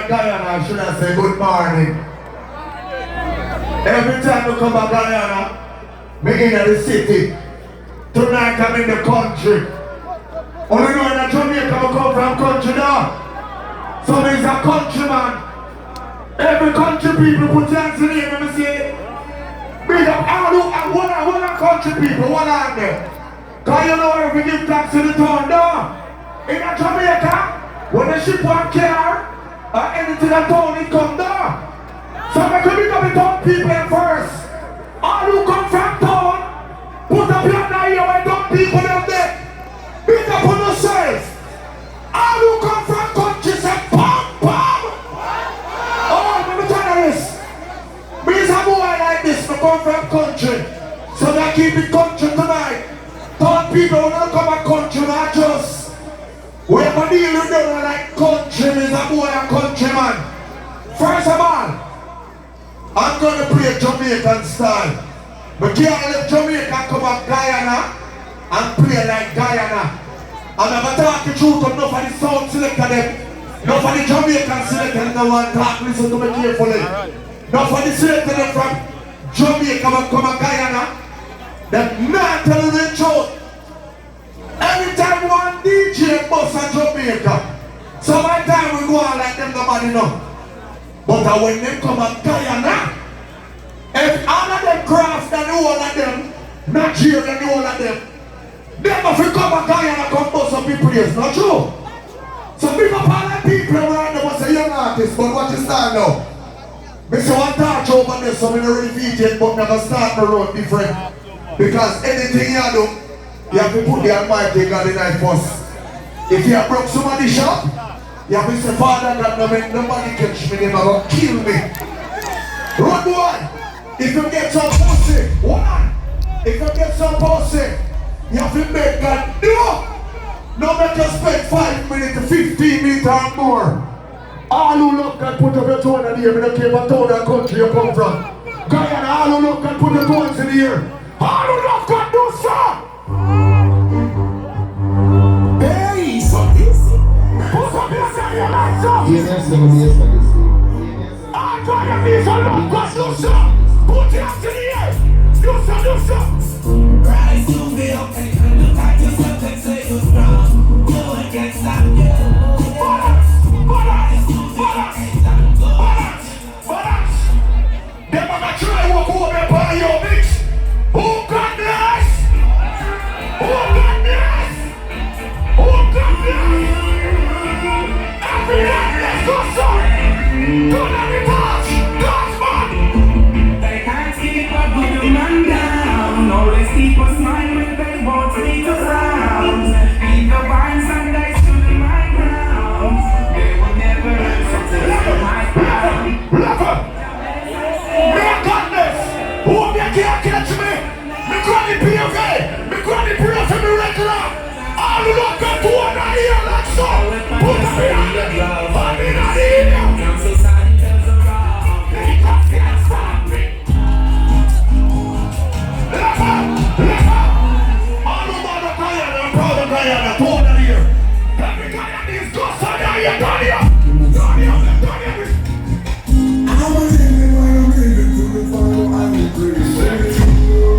to Guyana, should I say good morning? Every time we come to Guyana, me in the city. Tonight I'm in the country. Only know in Jamaica we come from country now. So there's a countryman. Every country people put your hands in the air, let me see. Big up all one country people, one hand there. Cause you know if we give thanks to the town now. In Jamaica, when the ship one car or anything at town, it come down. So we can pick up the town people first. All who come from town, put up your hand here and dump people down there. Big up on yourselves. All who come from country say pam pam. Oh, let me tell you this. Me is a boy like this, I come from country. So I keep it country tonight. Town people when I come a country, not just. We have to deal with them like country, is a boy a countryman. First of all, I'm going to play Jamaican style. But can't let Jamaica come up Guyana and play like Guyana. I'm never talking truth of enough of the sound selector them. Enough of the Jamaican selector them don't want to talk, listen to me carefully. Enough of the selector them from Jamaica will come up Guyana. They're not telling the truth. Every time one DJ bust a Jamaica, so by the time we go on like them nobody know. But when they come up Guyana, if all of them craft and all of them, Nigeria and all of them, they must come up Guyana come bust some people here, not true? So big up all the people around them say young artist, but what is that now? Me say one touch over there, so we don't really VJ, but never start the road different. Because anything you do, you have to put the Almighty God in the first. If you have broke somebody's shop, you have to say, Father God, no make nobody catch me, they never kill me. Road boy, if you get some pussy, one, if you get some pussy, you have to make God do. No make you spend 5 minutes to 15 minutes or more. All who love God put up your tone in the air, we don't care what town or country you come from. Guyana, all who love God put your tones in the air. All who love God do so. Hey, so this. Put up your say your lights up. Yes, I try to be so love God do so. Put your hands in the air. Do so. Rise to be okay. Look at yourself and say you're strong. You can't stop you. Balance. Them are try walk over by your mix. Who got this? Who got this? Who got this? Every night let's go son. Don't let me touch. Touch man. They can't keep up with the man down. Always keep us mind when they won't speak us round. Keep the vines and they stood in my ground. They will never learn something from my ground. Lover! Me got this! Who can't catch me? Me granny PV! Me granny pray for me regular! All who look at to one I hear like so! Put them behind the glove! I'm in the ear! Council sign tells around! They can't stop me! Lover! All who know the Guyana, I'm proud of Guyana, to one I hear! Every Guyana is good, so now you're done here! Done here! I was in the world, living to the final, I'm the greatest.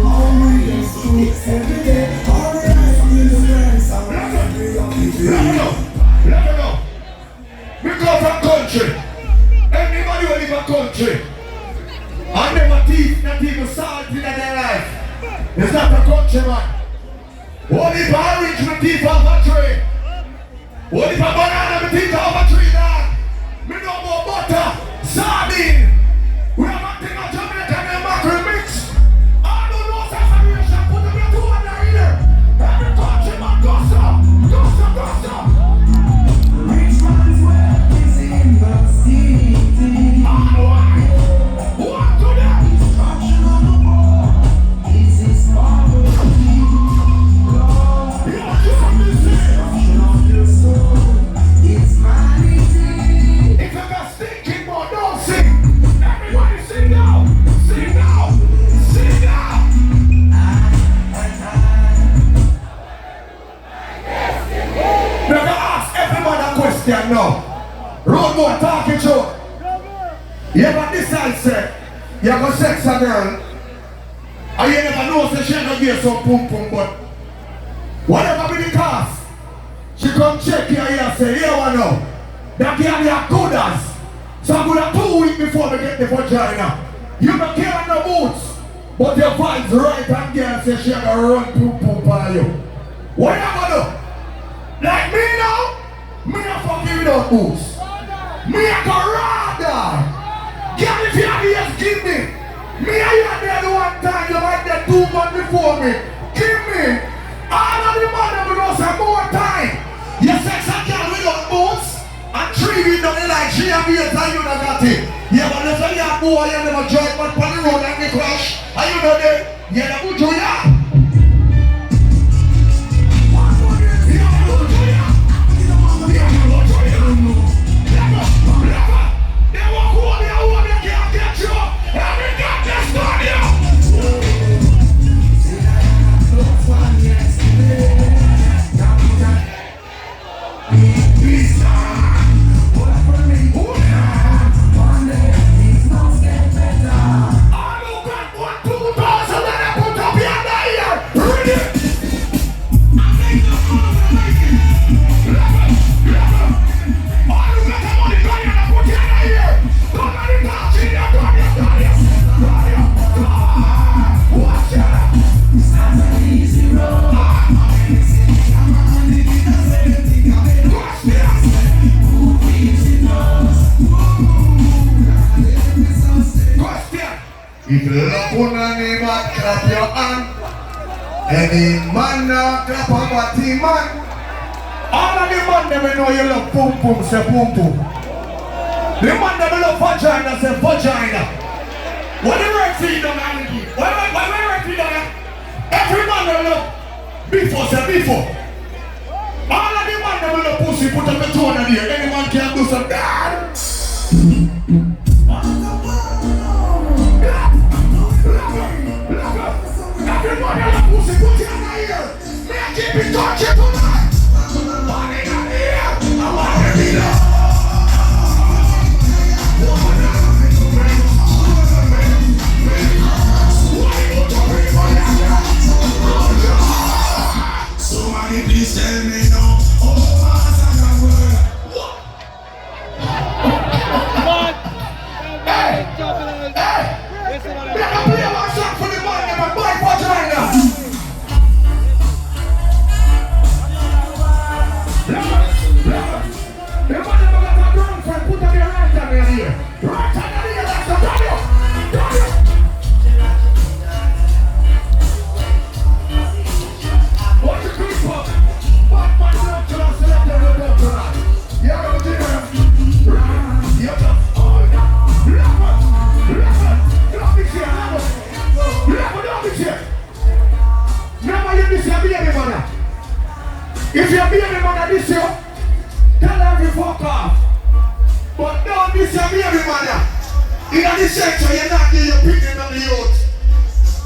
All my yes, every day, all the eyes on the strengths, I'm let me go. We come from country. Anybody who live in country and never teeth, not even salt in their life, it's not a countryman. What if I orange my teeth off a tree? What if a banana my teeth off a tree now? Me no more butter. Sardine! We have a thing of Jamaica and mackerel mix! All who know separation, put them in 200 here! Every country man goes up! Rich man's wealth is in the city. What to them? Destruction of the poor is his poverty. Destruction of your soul is vanity. If you got stinking more, don't sing. Everybody sing now. Sing now. Sing now. Never ask everybody a question now. Road Some more talking to. You ever decide, say, you have a sex a girl, and you never know, say, she gonna give some pum pum, but whatever be the cost, she come check you here and say, here one now, that girl you good as. So I'm gonna 2 weeks before we get the vagina. You don't care no boots, but your vibes right and girl say she gonna run pum pum by you. What you gonna do? Like me now, me not fucking without boots. Me a go rather. Girl, if you have ears, give me. Me and you are there the one time, you might get 2 months before me. Give me. All of the money will know some more time. You sex a girl without boots, and 3 weeks down the line, she have ears and you don't got it. Yeah, but if you have boy, you never drive man on the road and they crash. And you know that, you're the good to ya. If you love one name, clap your hand. Any man now clap a body man. All of the man them know you love pum pum, say pum pum. The man them love vagina, say vagina. What the right thing done, Andy? Why right thing done? Every man them love before, say before. All of the man them love pussy, put up the tone in here. Any man can do some dance. Everybody on the pussy, put your hand here. May I keep it touching tonight? Money in here. I want to be there. Somebody please tell me now. Oh, If you're baby mother this year, tell her to fuck off. But don't this your baby mother. In this section, you're not getting your picking on the youth.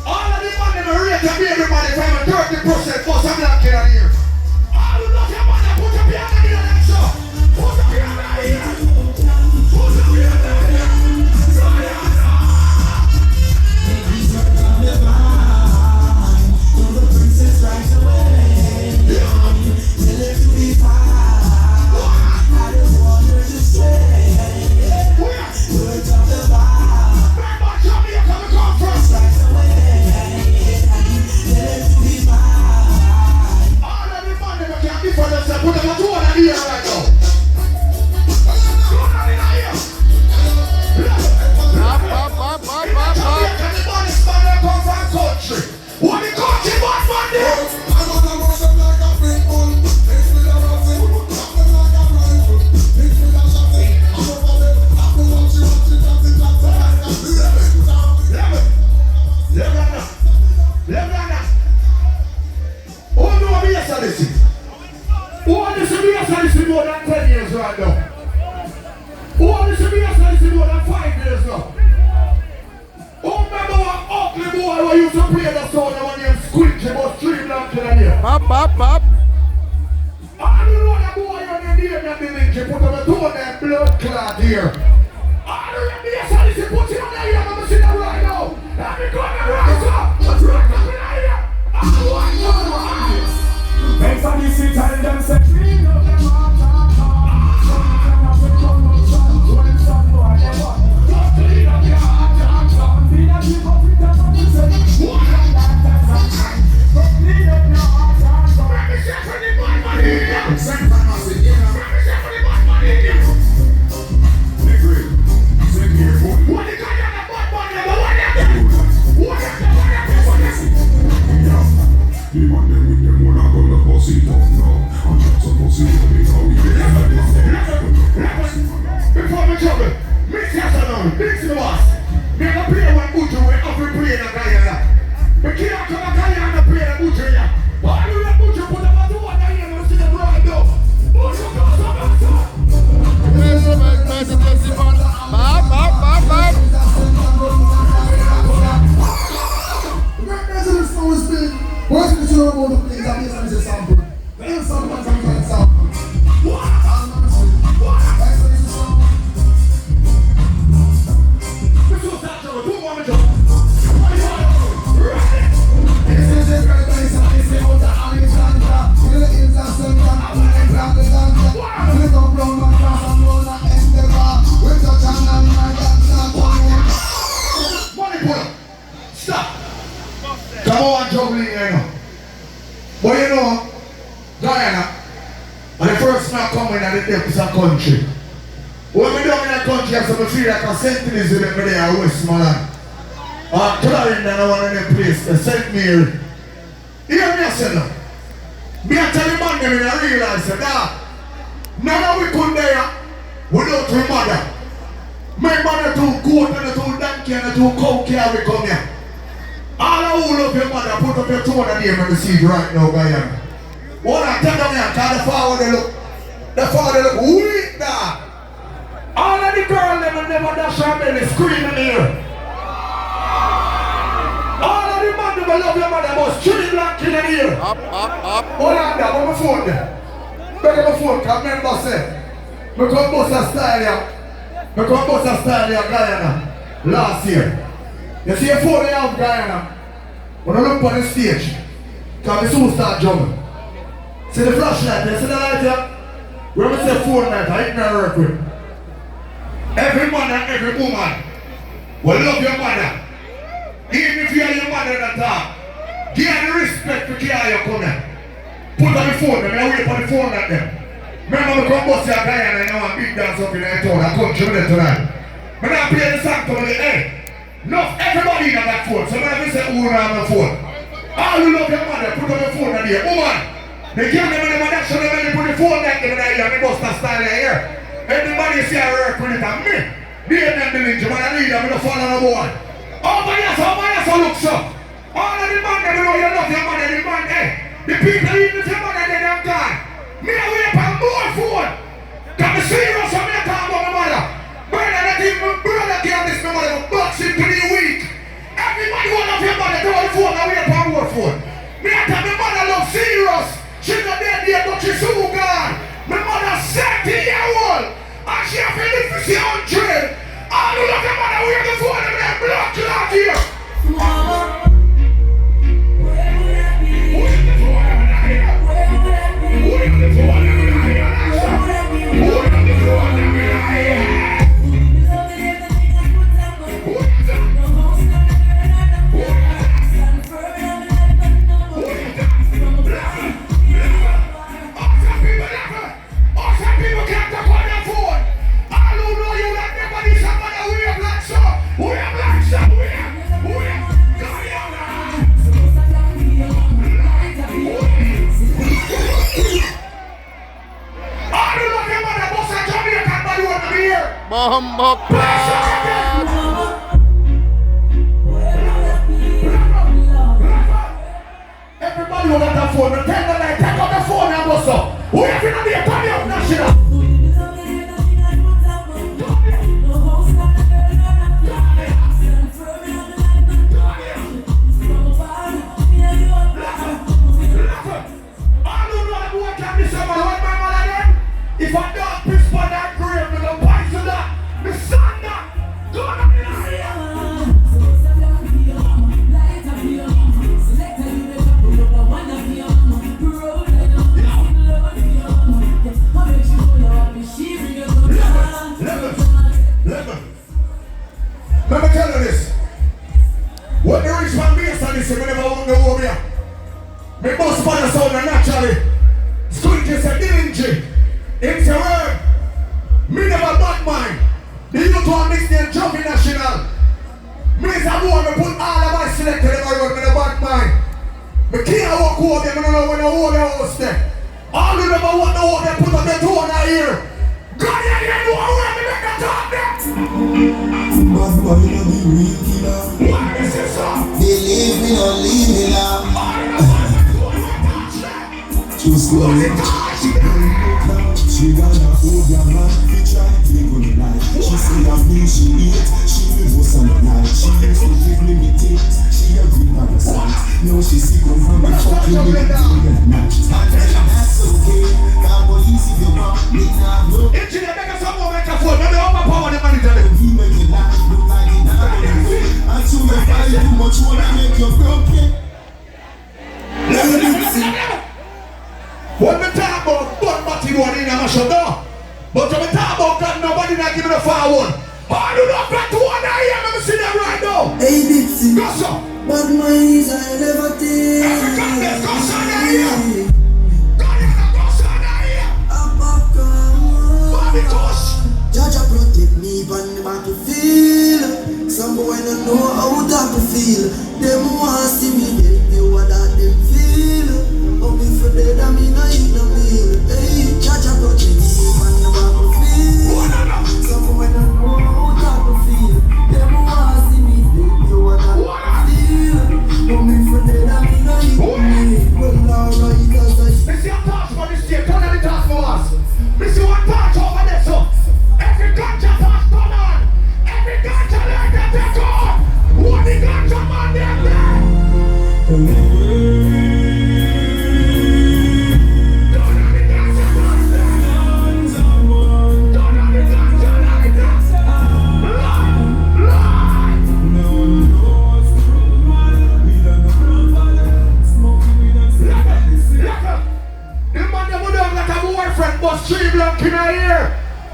All of the money that rate your baby mother from a 30% for some black kid on here. All of your mother, put your piano in the next show. Put your piano here. Put your piano here. The princess right away. Tell her to be fine. I don't want her to stay. Words of the vibe. Tell her to be fine. All of the money that can be for themselves, put them on 200 here right now. 200 in here. Can the money spend their come from country? What the country want from them? Odyssey more than 10 years right now. Odyssey more than 5 years now. Oh, remember what ugly boy who used to play the sound when you squeak about 3 blocks in a year? Pop. I don't know that boy on the name and the ninja put on the two of them blood clot here. All the yes, I listen, put it on there, I'm gonna sit down right now. Let me go and rise up. Let's rock up in here. Thanks for this time, them say clean up them heart. When some boy they want, just clean up your heart. Be that you go fit them and you say, what and that. But clean up your heart. Let me check for the bad money here. Send for nothing, you know. Let me check for the bad money here. Negri, sing here, boy. What the guy on the bad money? What the what the man them with them when I gonna boss it up now. I'm just supposed to be how we get before me trouble, mix your sound, mix the boss. Me a play one butcher way up we play in a Guyana. Me can't come a Guyana play a butcher ya. Why do you butcher put them on the one that you don't see them right now? Butcher goes up and up. What's the show about the things that is a sample? Then someone's a good sample. What? Stop. Come on, juggling here now. But you know, Guyana, and the first man coming at the depths of country. When we down in that country, I feel like a sentinels with me there in Westmoreland. Clarendon, I want in a place, the St. Mary. Hear me, I say now. Me I tell the man them and I realize that none of we come there without our mother. My mother too goat and the two donkey and the two cow carry come here. All of who love your mother, put up your two on the name and the seed right now, Guyana. What I tell them here, cause the father look weak now. All of the girls them will never dash her belly screaming here. All of the man them will love your mother, but scream like in here. Up. Hold on there, on my phone there. Better my phone, cause remember say, I come bust a style here. I come bust a style here, Guyana, last year. You see a phone here of Guyana, when I look on the stage, because the soon start jumping. See the flashlight, you see the light here? When we say phone light, I ain't gonna work with. Every man and every woman will love your mother. Even if you are your mother at all. Give her the respect for care you come here. Put on the phone, I wait for the phone at them. Remember, I come bust your Guyana and I want big dance up in the town. I come to me tonight. But I play the song to me, hey. No, everybody in that phone. So when I say who on the phone. All who love your mother, put on the phone and here. Woman, they give them the mother, show them when they put the phone back in the here, and they bust a style here. Everybody see I work with it and me. They them the ninja, man, I need them, I don't follow no boy. Over here, so look so. All of the man, they know you love your mother, the man, hey. The people even your mother, they don't gone. Me I wait for more phone. Come to see you, so me I talk about my mother. Brother, that even brother can't miss my mother, boxing to the week. Everybody want of your mother, throw the phone, I wait for more phone. Me I tell my mother love serious. She's not dead yet, but she's so gone. My mother 70-year-old. And she have to live for 100. All who love your mother, we have to phone them in that blood clot here. Mama, where would I be? Who is the phone over here? Where would I be? Who is the phone over here? Where would I be? Who is the phone over here? Love it everything I put up with. Who is that? No host, no girl, no Who is that? stand firm in my life, but no Who more. is that? Some people can't talk on their phone. All who know you that never did somebody we are black so. We are black so. We are Guyana. All who love your mother, boss and Jamaican, but you want to be here. Bomba Everybody will have that phone. Tell them like, take out the phone and bust up. We have to be a party of national. If I don't tell you this. What the rich man based on this, we never want to over here. Me bust for the sound naturally. Squinty said, didn't you? It's a word. Me never bad mind. The youth one mix the jumping national. Me is a boy, me put all of my selected in my road, me the bad mind. Me can't walk over them, I don't know when I hold their house there. All of them I want to hold them, put up their toe on their ear. God, you know where me make a talk there. Bad boy, you know the real killer. What is this song? They leave me, don't leave me now. Too slow. She got a hold your man, he tried to play with me life. She said that me, she eat, she will some night. She used to give me tips, she a green parasite. Now she see come from the fucking way to the night. That's okay, that boy easy if you want me now. No, Engineer, make us some more microphone, let me overpower the manager. he make it laugh, look like it now. And to your fire, too much wanna make you broken. When we talk about one batty one in a mashup door, but when we talk about that, nobody not giving a far one. Oh, you don't got to one I hear, let me see them right now. Hey, Dixie, Go so. bad minds I never take. African, let's go son I hear. Guyana, go son I hear. Bobby Kush. Jaja protect me from the battlefield. Some boy don't know how that to feel. Them want see me dead, they what that them feel. Oh, me for dead, I mean I eat no meal. Hey, Jaja protect me from the battlefield. Some boy don't know how that to feel. Them want see me dead, they what that to feel. Oh, me for dead, I mean I eat no meal. Well, alright, as I Me see a touch for this state, turn on the task for us. Me see one touch over there, so. Every ganja touch, turn on. Every ganja like that, take on. What the ganja man there, man? Turn on the ganja touch, there. Turn on the ganja like that. Lie. The man that would have like a boyfriend, but 3 block in a ear.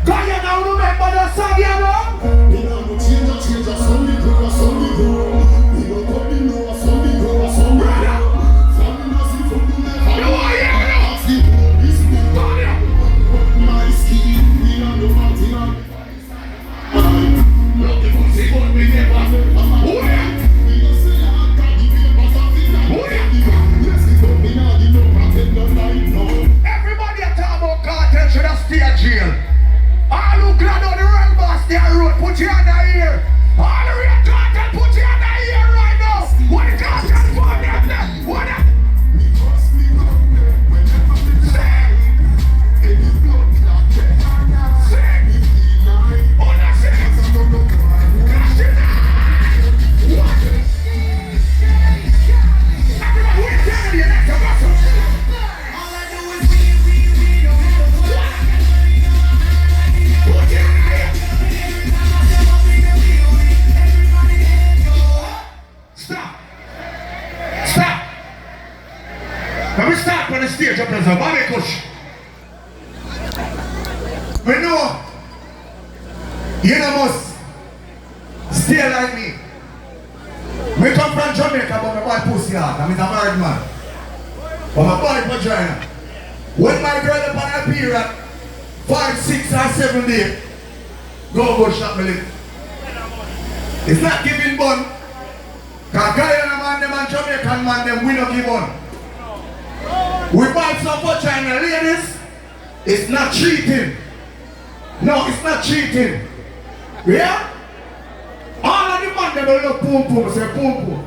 Guyana, remember the song, you know? We don't change a Sunday girl, a Sunday girl. We don't come in no a Sunday girl, a Sunday girl. Family doesn't from the neck. You are here, you know? Ask the police, we Turn it. my skin, we don't know nothing on. Look, the pussy, but we never. Who there? We don't say I got the papers of the night. Who there? Yes, we don't be not the no pretend no night, no. Everybody that talk about cartel should have stay in jail. All who glad on the real boss, they are road, put you on the ear. All the real cartel, put you on the ear right now. What the cartel for them? What the? We trust me out there whenever we Say, any blood clot get. say, We deny. oh, that's it. I don't know why. That's it. What? Everybody, we're telling you, that's a muscle. Put you on the ear. Stop. Stop. When we start on the stage up as a Bobby Kush, we know you know must stay like me. We come from Jamaica, but my boy pussy hard. I'm a married man. But my body vagina. When my girl up on a period, 5, 6, or 7 days, go shop me lip. It's not giving bun. Cause Guyana man, them and Jamaican man, them we don't give bun. We buy some vagina, ladies. It's not cheating. No, it's not cheating. Yeah? All of the man, them will love boom boom, say boom boom.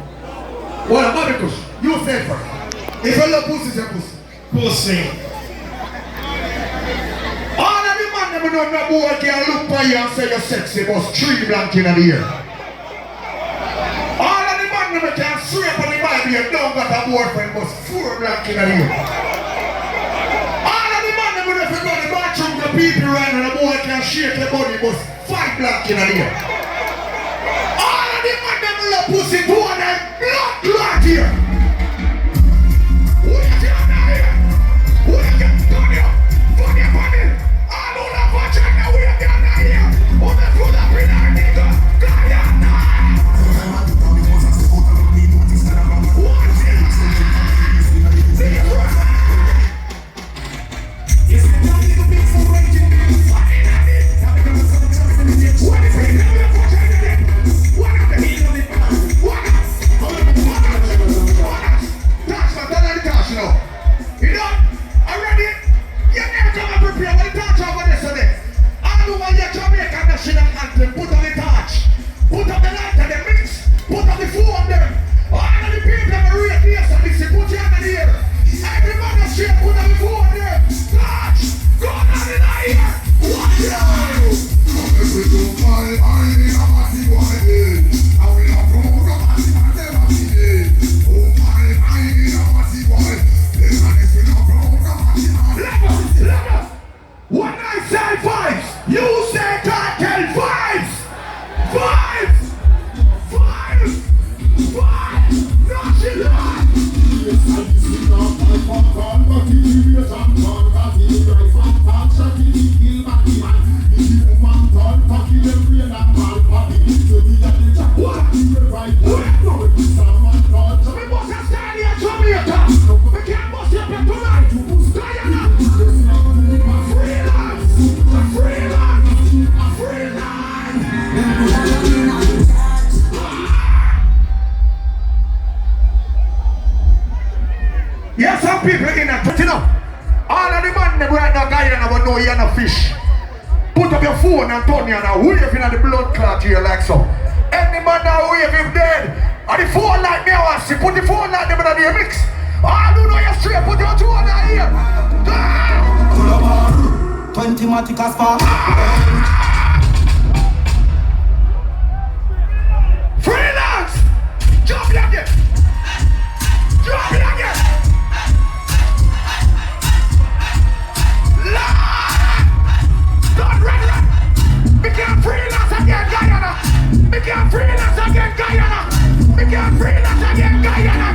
What about the kush? You say first. If you love pussy, say pussy. Pussy. All of the man, them will know no boy can look for you and say you're sexy, but 3 blank in the ear. All of the man, them can sweep on the Bible, you don't got a boyfriend, but 4 blank in the ear. All of the man, them will if you go to the bathroom, the people right and the boy can shake your body, but 5 blank in the ear. All of the man, them will love pussy, 2 of them blood clot here. Who you down here? Who you get down here? Funny. All who love vagina, we are down here. Who the pull up in our nigga? Guyana. Yes, some people in that, you know. All of the man them right now, Guyana, but no, you're not fish. Put up your phone and turn you and wave in the blood clot here like so. Any man that wave him dead. And the phone like me, I want to see. Put the phone like them in the mix. All who know you're straight, put your two on here. 20 Maticas for Freelance! Jump it again! Jump it again! Don't run! We can't freelance again, Guyana! We can't freelance again, Guyana! We can't freelance again, Guyana!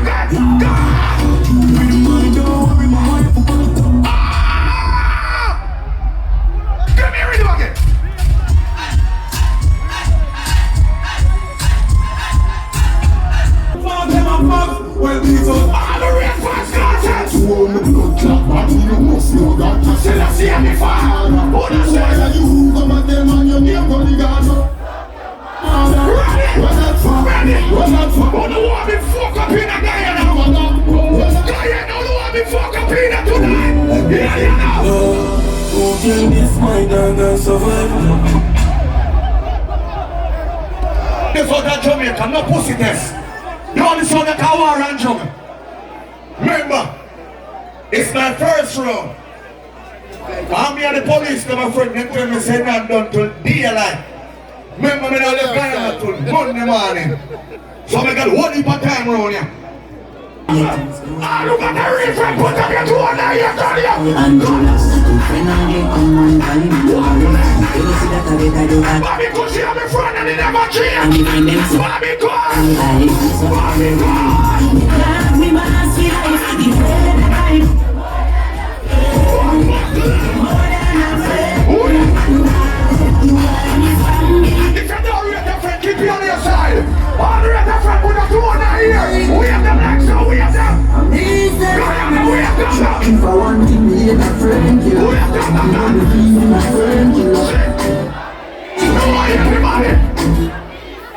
Give me a rhythm again! Well, these are All the red flags, God! to all my blood clot, but you must know that. Still I see me fire! Who the Why say? are you come at them and you near for the Guyana? What's that for? What's that for? Who the want me fuck up in a Guyana? Guyana, who the want me fuck up in a tonight? Yeah, you know! Who can this my dog and survive? This was that Jamaica, no pussy test. You only saw the car and jump. Remember, it's my first round. I'm here the police, my friend, they tell me say I'm done till daylight. Remember me now the Guyana till Monday morning. So I got one heap of time around here. Ah, look at the reason, put up your two on there, you tell you. Bobby Cushy, I'm in front and they never change. Bobby Cushy. Bobby Cushy. If you don't rate your friend, keep you on your side. All the rest of friend, put a two on here. We have them like so, we have them. We have them. If I want to be a friend, you We have them. want to be my friend, you No, everybody.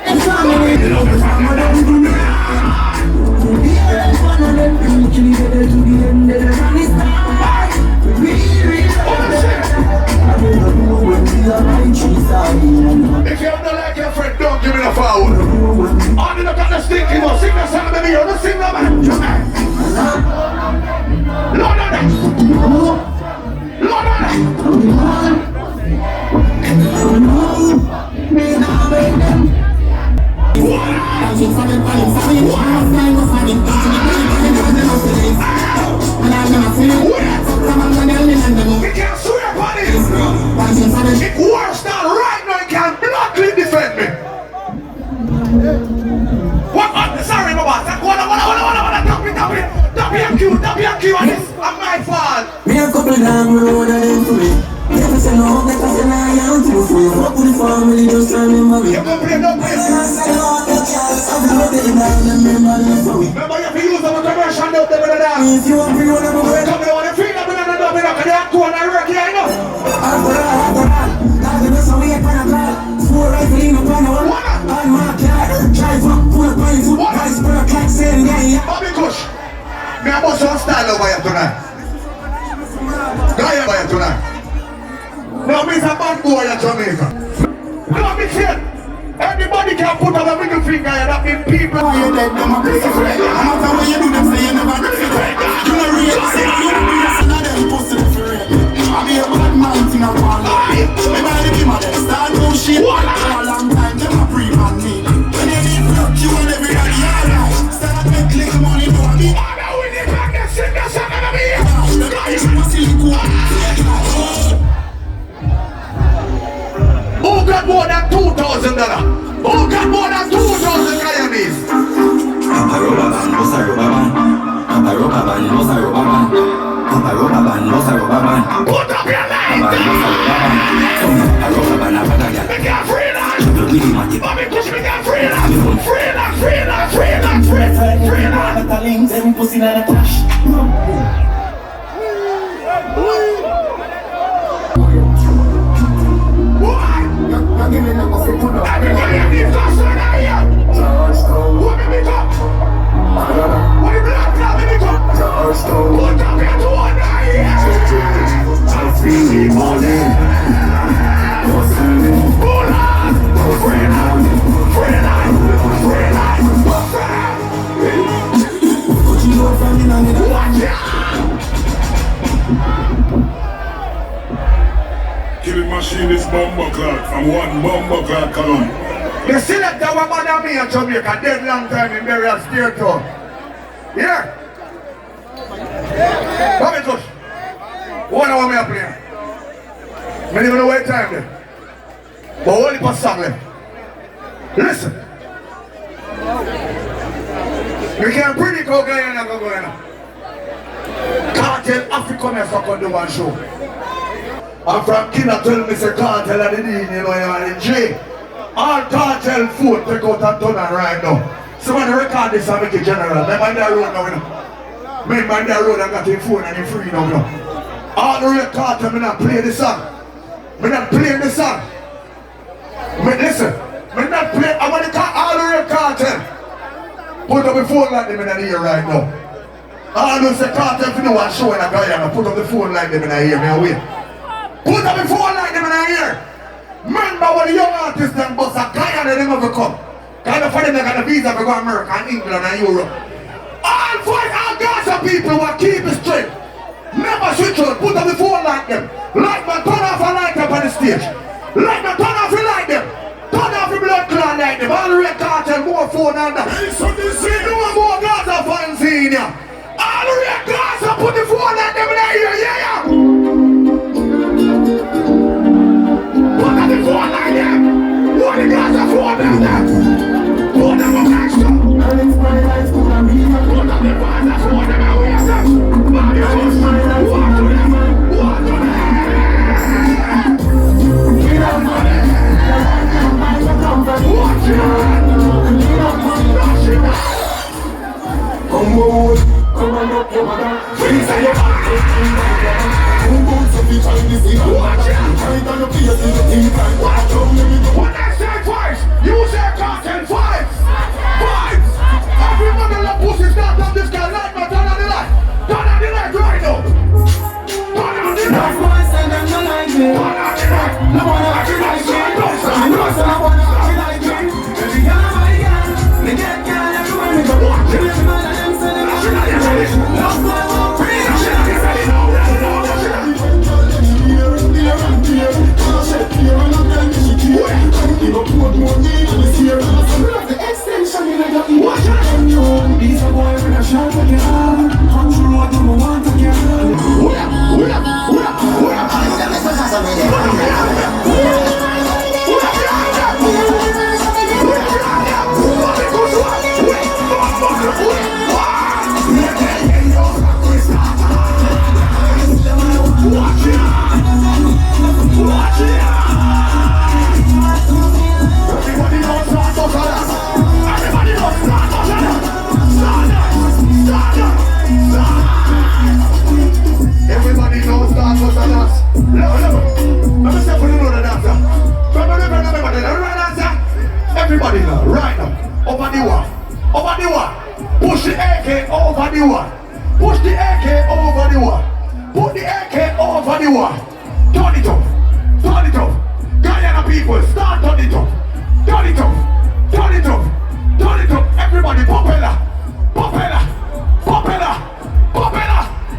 If I'm one of them, we can get to the end of the run is back. I don't know when we are right, she's out. If you don't like your friend, don't give me the foul. All the look at the stinky one, sing the song, baby, you don't sing the man. Lord of that. Lord of that. We can't swear upon it. It works not right now, you can bluntly defend me. What? Sorry, my boss. WQ on this. I'm my fault. Me a couple down road and then to me. Never say no, never say no, I am too free. Fuck with the family, just remember me. You go play, don't play. Remember, you have to use them commercial out there with the dance. If you want to one of my friends, Come on, if you don't know, because they have to on the work here, you know. I'm so we can apply. 4 rifle in a pan one. On my car, drive up, pull up my foot, vice per clack, saying yeah. Bobby Kush, me a bust one style over here tonight. Guy over here tonight. Now me's a bad boy in Jamaica. Now me say, anybody can put up a middle finger and that mean people. You dead, them a pussy friend. No matter what you do, them say you never do it. You know real, say you don't do this, none of them pussy friend. I be a bad man thing I want like. Me buy the game of them, start no shit. For a long time, them a pre-man me. When you need work, you and everybody alright. Start make little money, know me. Oh, now we need back and sing the song of the beer. The guys who are silly cool. Who got more than $2,000? Who got more than 2,000 Guyanese? Papa rubber band, what's a rubber band? Papa rubber band, what's a rubber band? Papa rubber band, what's a rubber band? Put up your line! Papa rubber band, a bad guy. We got freelance! Freelance. Bobby Kush, we got freelance! Freelance! Them pussy na cash. Why? You're giving them a clock, from one bumbo clock column. The selector was mother me in Jamaica, dead long time in burial steer too. Yeah. Come in, Tush. One hour me a play. I don't even know what time there. But only for song left. Listen. We can't predict how Guyana go Guyana. Cartel African has to come do one show. And from Kina tell me say cartel at the D, you know, you're in J. All cartel food take out and turn on right now. So when I record this, I make it general. Me mind that road now, you know. Me mind that road, I got him phone and him free now, you know. All the real cartel, me not play the song. Me not play the song. Me listen, me not play, I want to call all the real cartel. Put up the phone like them in the ear right now. All those cartel, if you know what show in a Guyana, put up the phone like them in the ear, me away. Put up the phone like them in the ear. Remember when the young artists them bust a Guyana, they never come. Kind of for them, they got a visa to go to America and England and Europe. All Gaza people will keep it straight. Never switch on, put up the phone like them. Like man, turn off a light up on the stage. Like man, turn off the light them. Turn off the blood clot like them. All the red cartel, more phone and that. So this is no more Gaza fans in here. All the red Gaza, put the phone like them in the ear, yeah. Put up the phone like them. What the Gaza phone like that? Put them on extra. And it's my life to the media. Put up the Gaza phone them and we have them. What to them? What to them? Without money. Watch it! Come on, come on up your mother. Freeze on your back. Come on, so we try this in. Watch it! Try down your face in the thing time. Watch out, let me go. When I say twice, you say cartel five. Five! Everybody love pussy start on this guy like me. Turn on the light. Turn on the light right now. Turn on the light. Boys and them no like me. Turn on the light. No one like me like me. I know someone like me. Every girl I got, me get girl everywhere me go. Every man of them say them shit like this. Love my own free. Shit like this. Watch it! These are boys with a shot for your arm. I'm sure I don't want to get Everybody knows that was a dance. Let me say for you know the dancer. Everybody know, right now. Over the wall. Over the wall. Push the AK over the wall. Push the AK over the wall. Put the AK over the wall. Turn it up. Turn it up. Guyana people, start turn it up. Turn it up. Turn it up. Turn it up. Everybody, popular. Popular.